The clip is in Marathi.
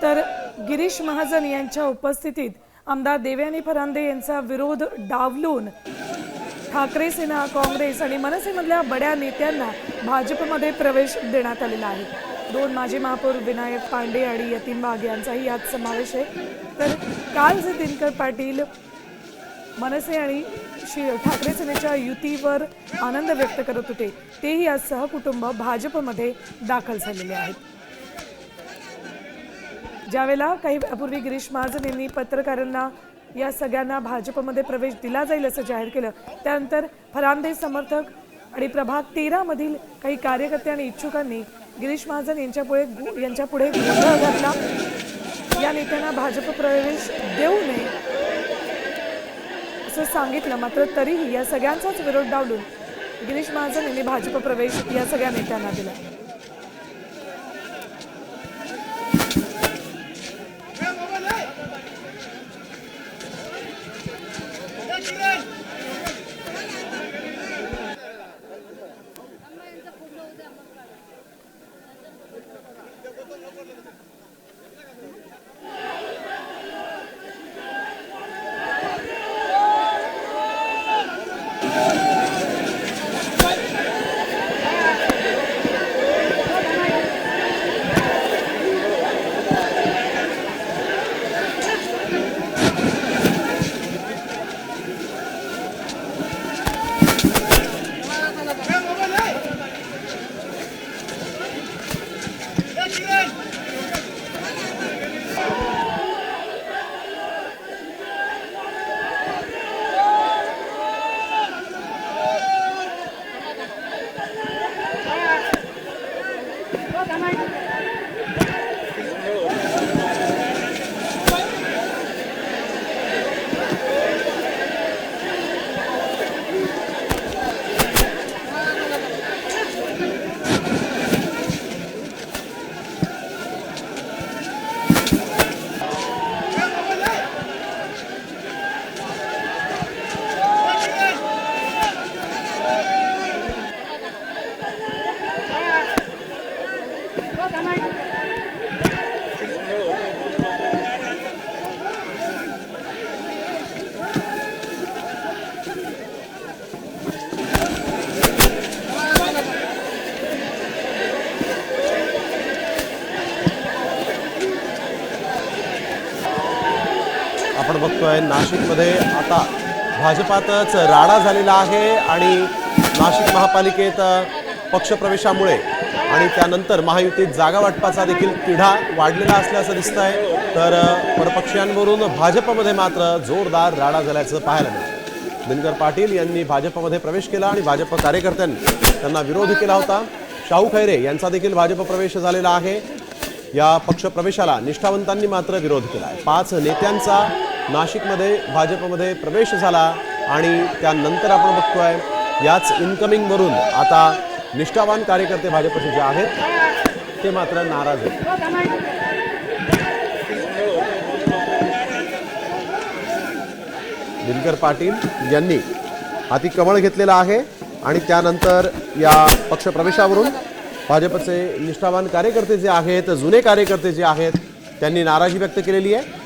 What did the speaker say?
तर गिरीश महाजन यांच्या उपस्थितीत आमदार देवयानी फरांदे यांचा विरोध डावलून ठाकरे सेना, काँग्रेस आणि मनसेमधल्या बड्या नेत्यांना भाजपमध्ये प्रवेश देण्यात आलेला आहे। 2 माजी महापौर विनायक पांडे आणि यतीन वाघ यांचाही यात समावेश आहे। तर काल जे दिनकर पाटील मनसे आणि ठाकरे सेनेच्या युतीवर आनंद व्यक्त करत होते, तेही आज सहकुटुंब भाजपमध्ये दाखल झालेले आहेत। ज्यावेळेला काही वेळापूर्वी गिरीश महाजन यांनी पत्रकारांना या सगळ्यांना भाजपमध्ये प्रवेश दिला जाईल असं जाहीर केलं, त्यानंतर फरांदे समर्थक आणि प्रभाग 13 मधील काही कार्यकर्ते आणि इच्छुकांनी गिरीश महाजन यांच्यापुढे गोंधळ घातला। या नेत्यांना भाजप प्रवेश देऊ नये असं सांगितलं, मात्र तरीही या सगळ्यांचाच विरोध डावलून गिरीश महाजन यांनी भाजप प्रवेश या सगळ्या नेत्यांना दिला। आपण बघतोय नाशिकमध्ये आता भाजपातच राडा झालेला आहे आणि नाशिक महापालिकेत पक्षप्रवेशामुळे आणि त्यानंतर महायुतीत जागा वाटपाचा देखील तिढा वाढलेला असल्याचं दिसतंय। तर परपक्षांवरून भाजपमध्ये मात्र जोरदार राडा झाल्याचं पाहायला मिळालं। दिनकर पाटील यांनी भाजपमध्ये प्रवेश केला आणि भाजप कार्यकर्त्यांनी त्यांना विरोध केला होता। शाहू खैरे यांचा देखील भाजप प्रवेश झालेला आहे। या पक्षप्रवेशाला निष्ठावंतांनी मात्र विरोध केला आहे। 5 नेत्यांचा नाशिकमध्ये भाजपमध्ये प्रवेश झाला आणि त्यानंतर आपण बघतोय याच इनकमिंगवरून आता निष्ठावान कार्यकर्ते भाजपचे जे आहेत ते मात्र नाराज आहेत। दिनकर पाटील यांनी हाती कमळ घेतलेला आहे आणि त्यानंतर या पक्षप्रवेशावरून भाजपचे निष्ठावान कार्यकर्ते जे आहेत, जुने कार्यकर्ते जे आहेत, त्यांनी नाराजी व्यक्त केलेली आहे।